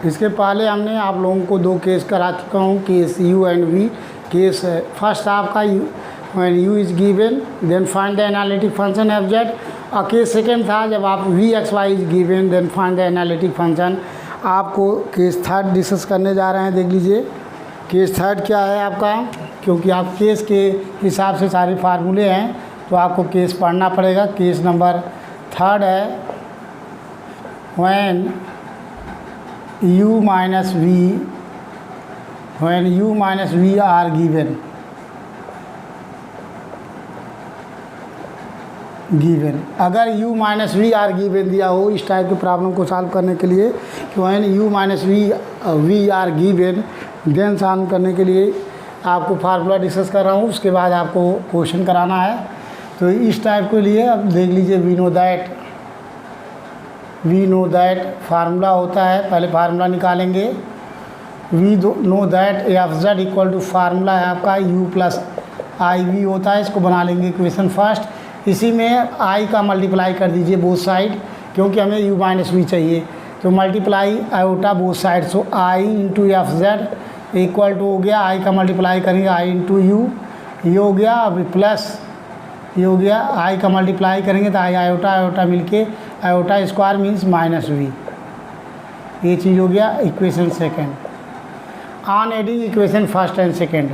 इसके पहले हमने आप लोगों को दो केस करा चुका हूँ, case u and v। Case first आपका when u is given then find the analytic function F Z, और केस सेकेंड था जब आप v X Y is given then find the analytic function. आपको केस थर्ड डिस्कस करने जा रहे हैं। देख लीजिए केस थर्ड क्या है आपका, क्योंकि आप केस के हिसाब से सारे फार्मूले हैं तो आपको केस पढ़ना पड़ेगा। केस नंबर थर्ड है when u minus v are given अगर u minus V are given दिया हो इस टाइप की प्रॉब्लम को सॉल्व करने के लिए, कि when u minus V are given then solve करने के लिए आपको फार्मूला डिस्कस कर रहा हूँ, उसके बाद आपको क्वेश्चन कराना है। तो इस टाइप के लिए अब देख लीजिए वी नो दैट फार्मूला होता है, पहले फार्मूला निकालेंगे। We know that F Z equal to formula है आपका u प्लस आई वी होता है। इसको बना लेंगे इक्वेशन फर्स्ट। इसी में i का मल्टीप्लाई कर दीजिए बोथ साइड, क्योंकि हमें u माइनस वी चाहिए, तो multiply iota both side. So i into F Z equal to हो गया, i का मल्टीप्लाई करेंगे i इंटू यू, ये हो गया। अब प्लस ये हो गया, i का मल्टीप्लाई करेंगे तो i आयोटा मिलके iota square means minus V, ये चीज़ हो गया equation second. On adding equation first and second,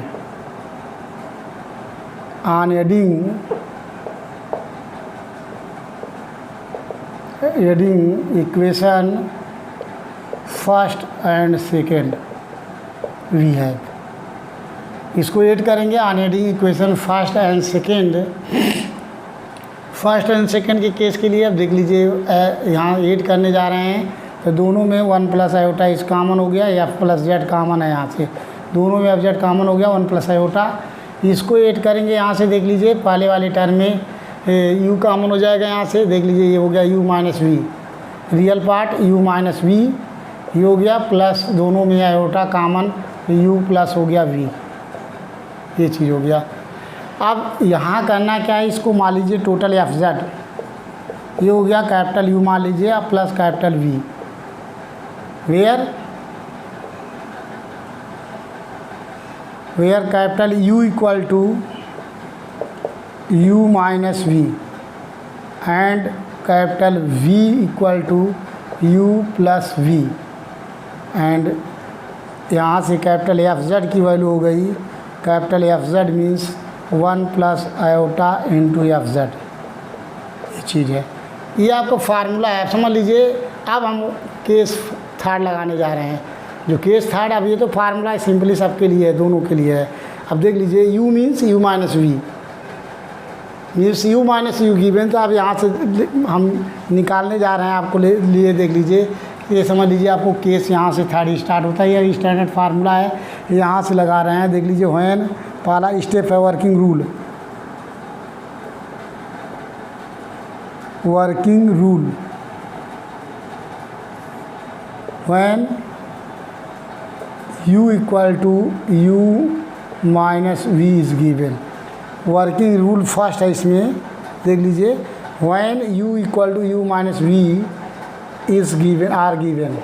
on adding equation first and second we है, इसको ऐड करेंगे। On adding equation first and second, first and second के case के लिए अब देख लीजिए यहाँ ऐड करने जा रहे हैं, तो दोनों में 1 प्लस आयोटा इस कॉमन हो गया, एफ प्लस जेड कॉमन है यहाँ से, दोनों में एफ जेड कॉमन हो गया 1 प्लस आयोटा। इसको ऐड करेंगे यहाँ से, देख लीजिए पहले वाले टर्म में u कॉमन हो जाएगा यहाँ से, देख लीजिए ये हो गया u minus V, real part u minus V, ये हो गया प्लस दोनों में आयोटा कॉमन, u प्लस हो गया v, ये चीज़ हो गया। अब यहाँ करना क्या है, इसको मान लीजिए टोटल एफ जेड, ये हो गया कैपिटल U मान लीजिए अब plus capital V, where capital U equal to U minus V and capital V equal to U plus V, and यहाँ से कैपिटल एफ जेड की वैल्यू हो गई, capital F Z means 1 plus iota into F Z, ये चीज़ है। ये आपको फार्मूला है, आप समझ लीजिए। अब हम केस थर्ड लगाने जा रहे हैं। जो केस थर्ड, अब ये तो फार्मूला सिंपली सबके लिए है, दोनों के लिए है। अब देख लीजिए u means u minus V means u minus U given, तो अब यहाँ से हम निकालने जा रहे हैं आपको लिए देख लीजिए, ये समझ लीजिए आपको केस यहाँ से थर्ड स्टार्ट होता है, ये स्टैंडर्ड फार्मूला है, यहाँ से लगा रहे हैं। देख लीजिए व्हेन, पहला स्टेप है working rule, when u equal to u minus V is given, working rule first है इसमें, देख लीजिए when u equal to u minus V is given are given,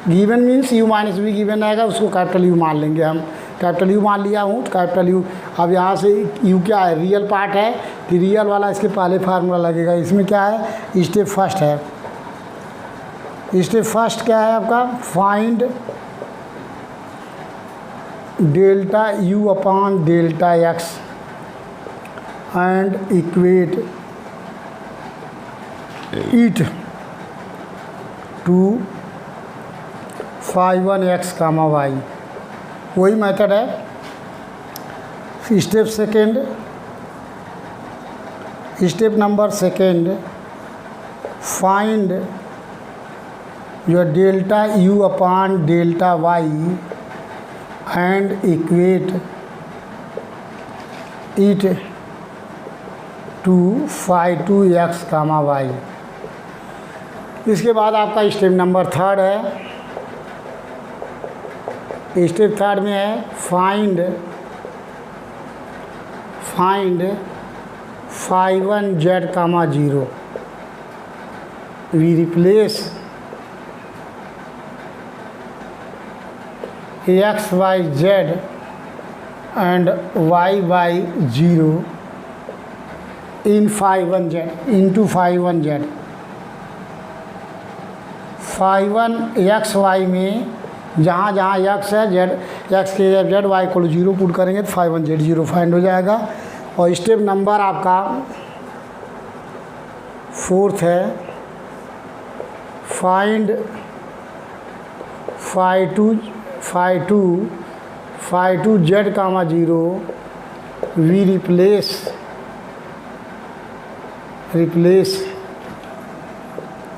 given means u minus V given आएगा, उसको capital U मान लेंगे हम, capital U मान लिया हूँ तो कैपिटल U। अब यहाँ से U क्या है, रियल पार्ट है, कि रियल वाला इसके पहले फार्मूला लगेगा। इसमें क्या है, स्टेप फर्स्ट है, स्टेप फर्स्ट क्या है आपका, find delta U upon delta x and equate it to phi 1 x comma y, वही मेथड है। Step second, step number second, find your delta U upon delta y and equate it to phi 2 x comma y। इसके बाद आपका step number third है, step third में है find phi 1 z comma 0, we replace x by z and y by 0 in phi 1z into phi 1z। phi 1 x y में जहाँ जहाँ x है z x के z y इक्वल 0 पुट करेंगे तो phi 1 z 0 फाइंड हो जाएगा। और स्टेप नंबर आपका 4th है, find phi 2 z comma 0 we replace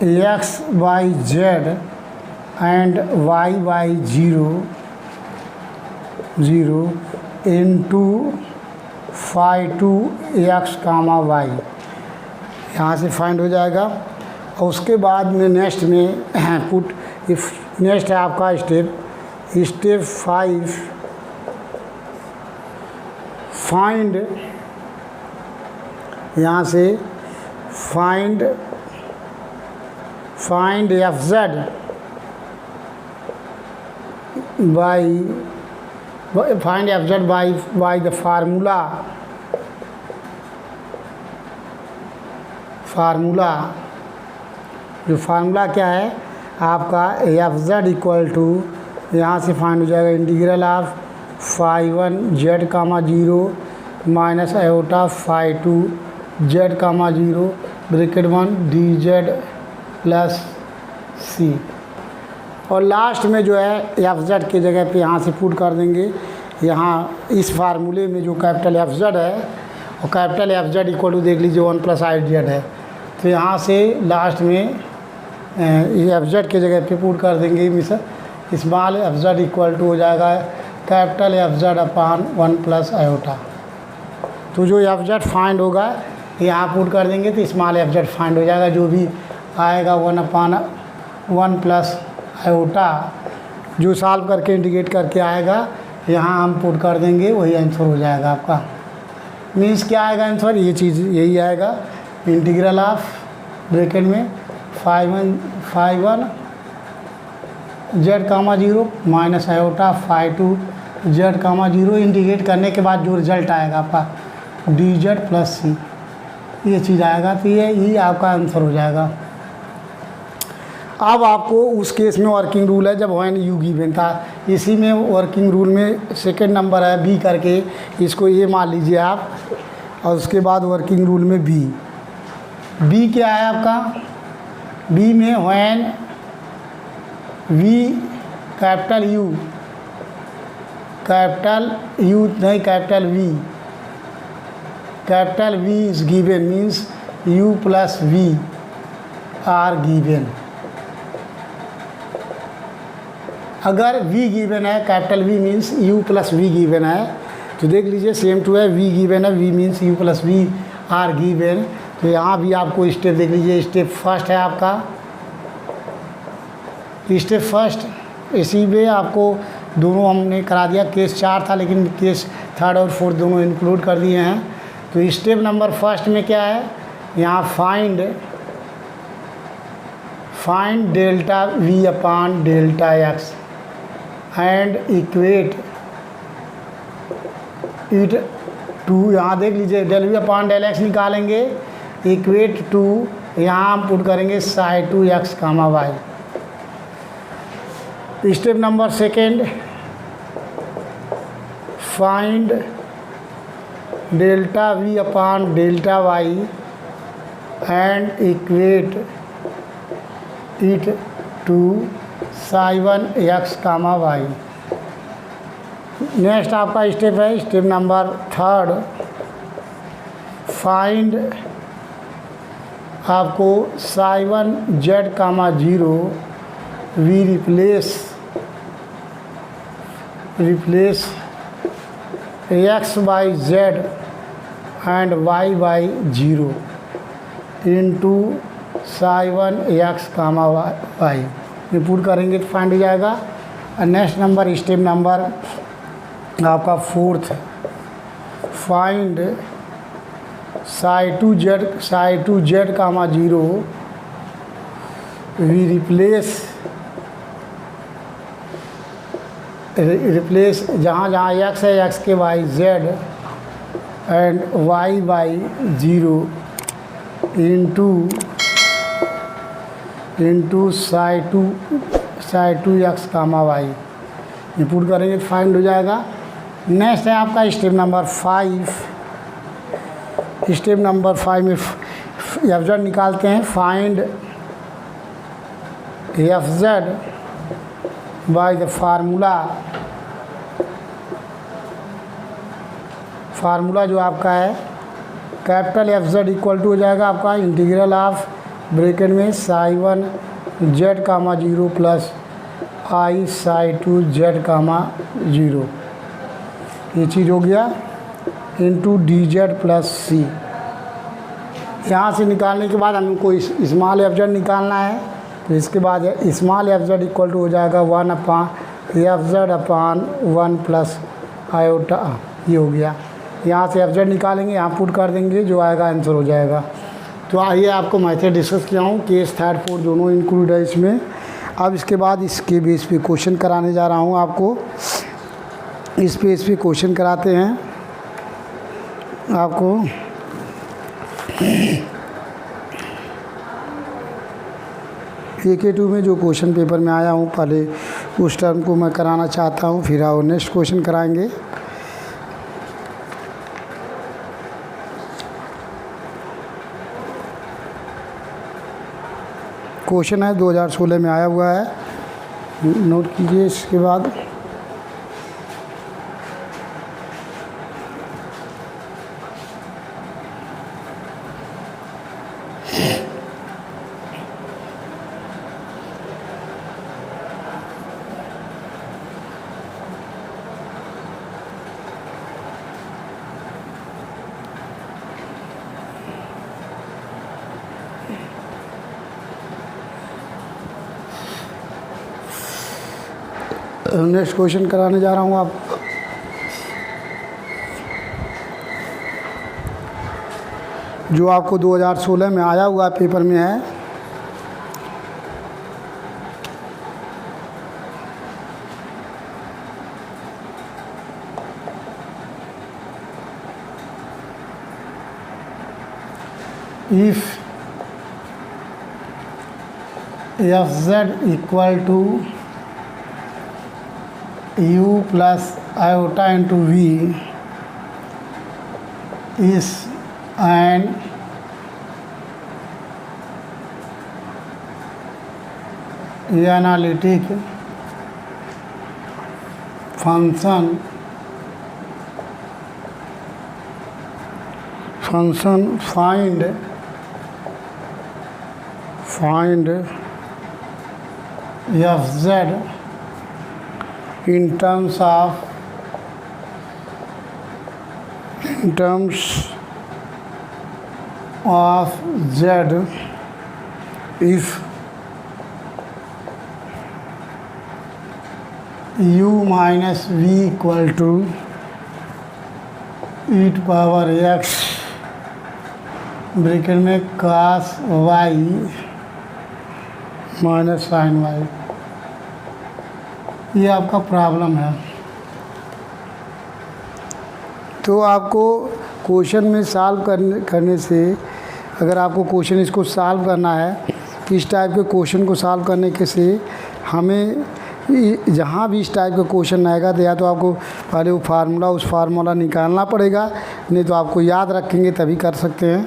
x by z and y by 0 into phi 2 x comma y। यहाँ से फाइंड हो जाएगा। और उसके बाद में नेक्स्ट में पुट इफ नेक्स्ट है आपका स्टेप 5, फाइंड यहाँ से find F Z by the formula जो फार्मूला क्या है आपका एफ जेड इक्वल टू यहाँ से फाइंड हो जाएगा integral of phi 1 z comma 0 minus iota phi 2 z comma 0 bracket 1 dz plus c। और लास्ट में जो है एफ जेड की जगह पे यहाँ से पुट कर देंगे। यहाँ इस फार्मूले में जो कैपिटल एफ जेड है और capital F Z equal to देख लीजिए 1 प्लस आई जेड है। तो यहाँ से लास्ट में एफ जेड के जगह पे पुट कर देंगे small F Z equal to हो जाएगा capital F Z upon 1 plus iota. तो जो एफ जेड फाइंड होगा यहाँ पुट कर देंगे तो स्मॉल एफ जेड फाइंड हो जाएगा। जो भी आएगा 1/1 प्लस आयोटा जो सॉल्व करके इंटीग्रेट करके आएगा यहाँ हम पुट कर देंगे, वही आंसर हो जाएगा आपका। मीन्स क्या आएगा आंसर, ये चीज़ यही आएगा इंटीग्रल ऑफ ब्रैकेट में phi 1 z कामा 0 माइनस आयोटा phi 2 z कामा 0 इंटीग्रेट करने के बाद जो रिजल्ट आएगा आपका dz प्लस c, ये चीज़ आएगा। तो ये आपका आंसर हो जाएगा। अब आपको उस केस में वर्किंग रूल है जब व्हेन यू गिवन था, इसी में वर्किंग रूल में सेकंड नंबर है बी करके, इसको ये मान लीजिए आप। और उसके बाद वर्किंग रूल में बी क्या है आपका, बी में व्हेन वी कैपिटल यू नहीं capital V is given means U plus V are given. अगर v गिवन है capital V means u plus V given है, तो देख लीजिए सेम टू है, v गिवन है v means u plus V are given. तो यहाँ भी आपको स्टेप देख लीजिए, स्टेप फर्स्ट है आपका, स्टेप फर्स्ट इसी में आपको दोनों हमने करा दिया। केस 4 था लेकिन केस 3rd और 4th दोनों इंक्लूड कर दिए हैं। तो स्टेप नंबर फर्स्ट में क्या है, यहाँ find delta v upon delta x and equate it to, यहाँ देख लीजिए del V upon del X निकालेंगे, इक्वेट टू यहाँ हम पुट करेंगे psi 2 x comma y। Step number second, find delta v upon delta y and equate it to psi 1 x comma y। Next आपका step है step number 3rd, find आपको psi 1 z comma 0 we replace x by z and y by 0 into psi 1 x comma y। ये put करेंगे तो find हो जाएगा। Next number step number आपका 4th, find psi 2 z comma 0 we replace जहाँ जहाँ X है एक्स के Y Z and Y by zero into psi two X comma Y input करेंगे तो फाइंड हो जाएगा। नेक्स्ट है आपका स्टेप नंबर 5। स्टेप नंबर 5 में एफ जेड निकालते हैं। Find F Z by the formula जो आपका है capital F Z equal to हो जाएगा आपका इंटीग्रल ऑफ ब्रैकेट में psi 1 Z comma 0 plus I psi 2 Z comma 0, ये चीज़ हो गया into D Z plus C. यहाँ से निकालने के बाद हमको स्मॉल एफ जेड निकालना है, तो इसके बाद small F Z equal to हो जाएगा 1 upon F Z upon 1 plus iota, ये हो गया। यहाँ से एफ जेड निकालेंगे, यहाँ पुट कर देंगे, जो आएगा आंसर हो जाएगा। तो आइए आपको मैथड डिस्कस किया हूँ, केस थर्ड फोर्थ दोनों इंक्लूड है इसमें। अब इसके बाद इसके बेस पे क्वेश्चन कराने जा रहा हूँ आपको। इस पेज पे क्वेश्चन कराते हैं आपको। AK2 में जो क्वेश्चन पेपर में आया हूँ पहले उस टर्म को मैं कराना चाहता हूँ, फिर आओ नेक्स्ट क्वेश्चन कराएंगे। क्वेश्चन है 2016 में आया हुआ है, नोट कीजिए। इसके बाद नेक्स्ट क्वेश्चन कराने जा रहा हूँ आप। जो आपको 2016 में आया हुआ पेपर में है। If F Z equal to u plus iota into v is an analytic function find f z in terms of z if u minus v equal to e to power x bracket में cos y minus sin y, ये आपका problem है। तो आपको question में solve करने से, अगर आपको क्वेश्चन इसको सॉल्व करना है, इस टाइप के क्वेश्चन को सॉल्व करने के से हमें जहाँ भी इस टाइप का क्वेश्चन आएगा तो या तो आपको पहले वो उस फार्मूला निकालना पड़ेगा, नहीं तो आपको याद रखेंगे तभी कर सकते हैं।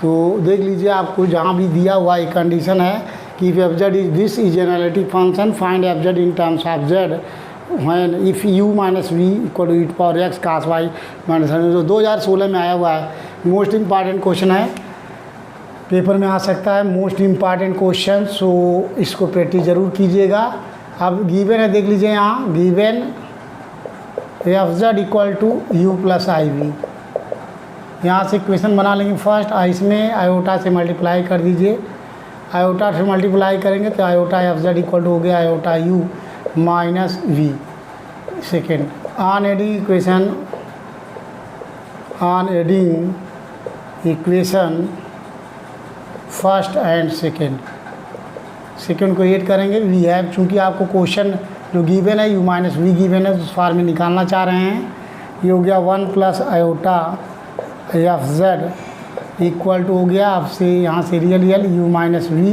तो देख लीजिए, आपको जहाँ भी दिया हुआ एक कंडीशन है कि if f z is this is analytic function, find f z in terms of z when if u minus v equal to e to power x cos y minus sin, जो 2016 में आया हुआ है। Most important question है, paper में आ सकता है, most important question. सो इसको प्रैक्टिस ज़रूर कीजिएगा। अब गिवन है, देख लीजिए यहाँ given F Z equal to U plus I V. यहाँ से क्वेश्चन बना लेंगे फर्स्ट, इसमें आयोटा से मल्टीप्लाई कर दीजिए। आयोटा से मल्टीप्लाई करेंगे तो iota F Z equal to हो गया iota U minus V. Second, on adding equation first and second, second को ऐड करेंगे वी हैव, चूँकि आपको क्वेश्चन जो गिवन है u माइनस वी गिवन है, उस फॉर्म में निकालना चाह रहे हैं। ये हो गया 1 plus iota F Z equal to हो गया आपसे यहाँ से रियल u माइनस वी,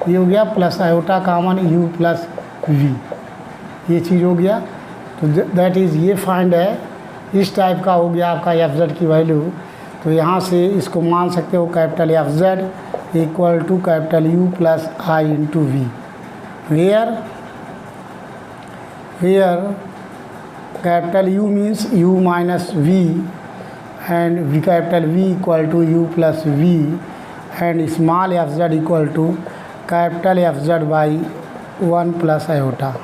ये हो गया plus iota common u plus V, ये चीज़ हो गया। तो दैट इज़ ये फाइंड है, इस टाइप का हो गया आपका एफ जेड की वैल्यू। तो यहाँ से इसको मान सकते हो capital F Z equal to capital u plus I into V, where capital U means u minus V and V capital V equal to u plus V and small F Z equal to capital F Z by 1 plus iota.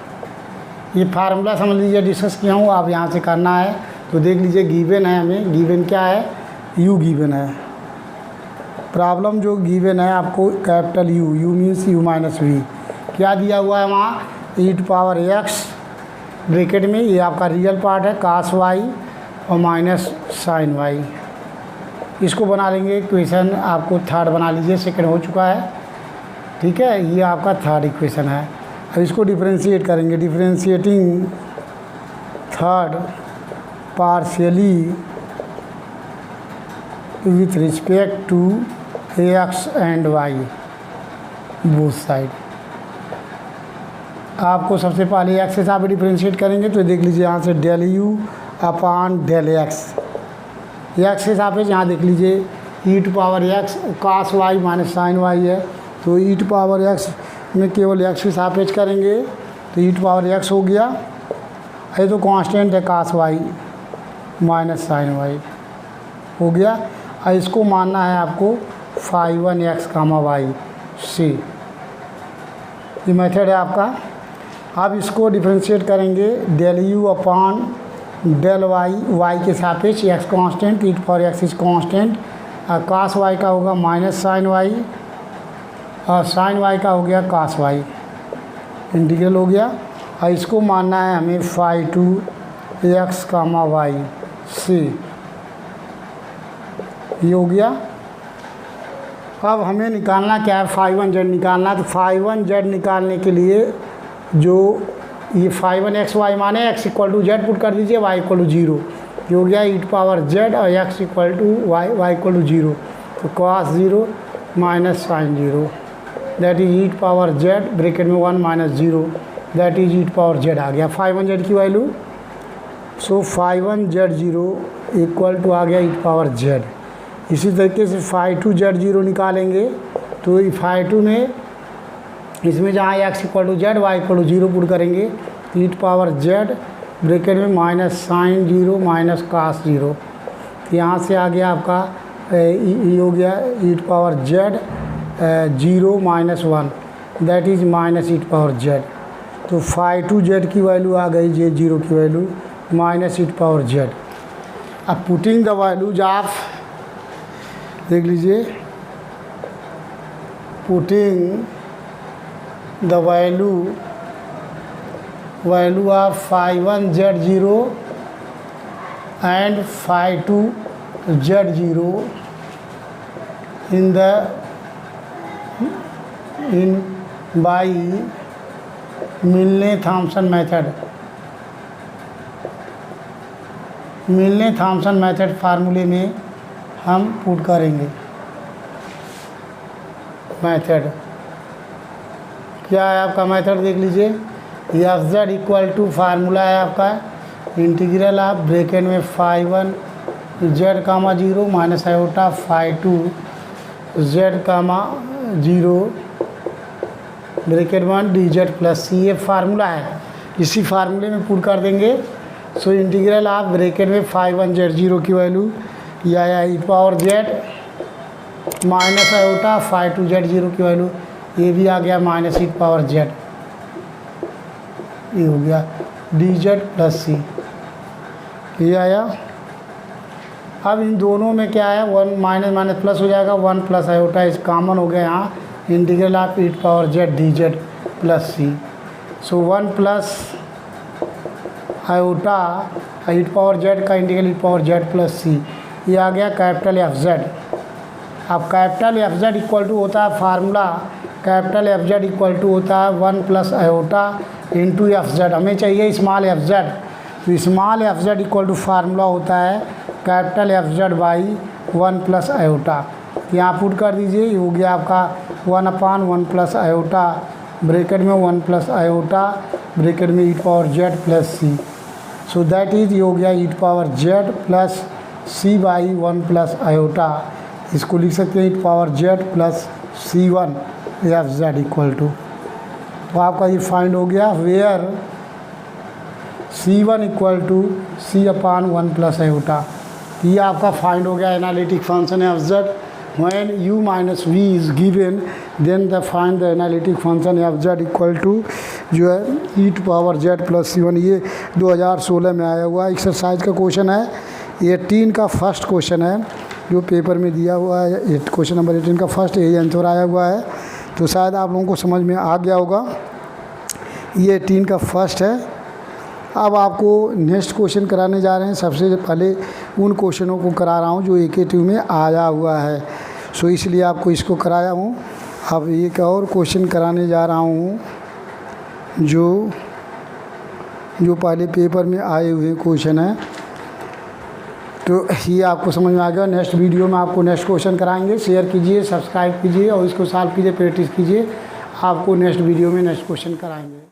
ये formula समझ लीजिए discuss किया हूँ, आप यहाँ से करना है तो देख लीजिए। गिवन है, हमें गिवन क्या है, u गिवन है। प्रॉब्लम जो गिवन है आपको capital u means u minus V, क्या दिया हुआ है वहाँ e to power x bracket में, ये आपका रियल पार्ट है cos y और माइनस साइन वाई। इसको बना लेंगे इक्वेशन, आपको थर्ड बना लीजिए, सेकंड हो चुका है, ठीक है। ये आपका थर्ड इक्वेशन है। अब इसको डिफरेंशिएट करेंगे, differentiating third partially with respect to x and y both side. आपको सबसे पहले x के साथ भी डिफरेंशिएट करेंगे, तो देख लीजिए यहाँ से del u upon del x के साथ यहाँ देख लीजिए e to power x cos y minus sine y है, तो e टू पावर x में केवल x के सापेक्ष करेंगे तो e टू पावर x हो गया। ये तो कांस्टेंट है cos y minus sine y हो गया। और इसको मानना है आपको phi 1 x कामा y से, ये मेथड है आपका। अब इसको डिफरेंशिएट करेंगे del u upon del y के सापेक्ष x constant, e to power x is constant, और cos y का होगा माइनस साइन y और साइन y का हो गया cos y, इंटीग्रल हो गया। और इसको मानना है हमें phi 2 x कामा y से, ये हो गया। अब हमें निकालना क्या है, phi 1 z निकालना। तो phi 1 z निकालने के लिए जो ये phi 1 x y माने x equal to Z put कर दीजिए, y इक्वल टू 0, ये हो गया e टू पावर z और x equal to y equal to 0, तो cos 0 minus sine 0 that is e to power z bracket में 1 minus 0 that is e to power z आ गया phi 1 z की value. So phi 1 z0 equal to आ गया e to power z। इसी तरीके से phi 2 z0 निकालेंगे, तो phi 2 में इसमें जहाँ x equal to Z y equal to 0 put करेंगे, e to power z bracket में माइनस साइन 0 माइनस cos 0, यहाँ से आ गया आपका ये हो गया e to power z 0 minus 1 that is minus e to power z। तो phi 2 z की वैल्यू आ गई z0 की value minus e to power z। अब पुटिंग द वैल्यूज ऑफ, देख लीजिए, putting the value of phi 1 z0 and phi 2 z0 in by Milne Thomson method फार्मूले में हम पुट करेंगे। मेथड क्या है आपका, मेथड देख लीजिए, F Z equal to formula है आपका इंटीग्रल ऑफ ब्रैकेट में phi 1 z कामा 0 माइनस आयोटा phi 2 z कामा 0 ब्रैकेट 1 dz प्लस सी, ये फार्मूला है, इसी फार्मूले में पुट कर देंगे। सो इंटीग्रल ऑफ ब्रैकेट में phi 1 z0 की वैल्यू या e power z minus iota phi 2 z0 की वैल्यू, ये भी आ गया माइनस e पावर z, ये हो गया dz प्लस सी, ये आया। अब इन दोनों में क्या है, 1 माइनस माइनस प्लस हो जाएगा, 1 प्लस आयोटा इस कॉमन हो गया यहाँ, integral of e power z dz plus C. So 1 plus iota e power z का integral e power z plus C, ये आ गया कैपिटल एफ जेड। अब capital F Z equal to होता है formula capital F Z equal to होता है 1 plus iota into F Z. हमें चाहिए स्मॉल एफ जेड, तो small F Z equal to formula होता है capital F Z by 1 plus iota. यहाँ पुट कर दीजिए, ये हो गया आपका 1/1 प्लस आयोटा ब्रैकेट में 1 प्लस आयोटा ब्रैकेट में e power Z plus C. So that is ये हो गया e power Z plus C by 1 plus iota. इसको लिख सकते हैं e power Z plus C1 F Z equal to, तो आपका ये फाइंड हो गया where C1 equal to C/1 plus iota. ये आपका फाइंड हो गया analytic function F Z. When u minus v is given then the find the analytic function F Z equal to जो है ई पावर जेड प्लस C1। ये 2016 में आया हुआ एक्सरसाइज का क्वेश्चन है, 18 का फर्स्ट क्वेश्चन है जो पेपर में दिया हुआ है। क्वेश्चन नंबर 18 का फर्स्ट यही आंसर आया हुआ है, तो शायद आप लोगों को समझ में आ गया होगा। ये 18 का फर्स्ट है। अब आपको नेक्स्ट क्वेश्चन कराने जा रहे हैं। सबसे पहले उन क्वेश्चनों को करा रहा हूँ जो AKT में आया हुआ है, सो इसलिए आपको इसको कराया हूँ। अब एक और क्वेश्चन कराने जा रहा हूँ जो पहले पेपर में आए हुए क्वेश्चन है, तो ये आपको समझ में आ गया। नेक्स्ट वीडियो में आपको नेक्स्ट क्वेश्चन कराएंगे। शेयर कीजिए, सब्सक्राइब कीजिए और इसको सॉल्व कीजिए, प्रैक्टिस कीजिए। आपको नेक्स्ट वीडियो में नेक्स्ट क्वेश्चन कराएंगे।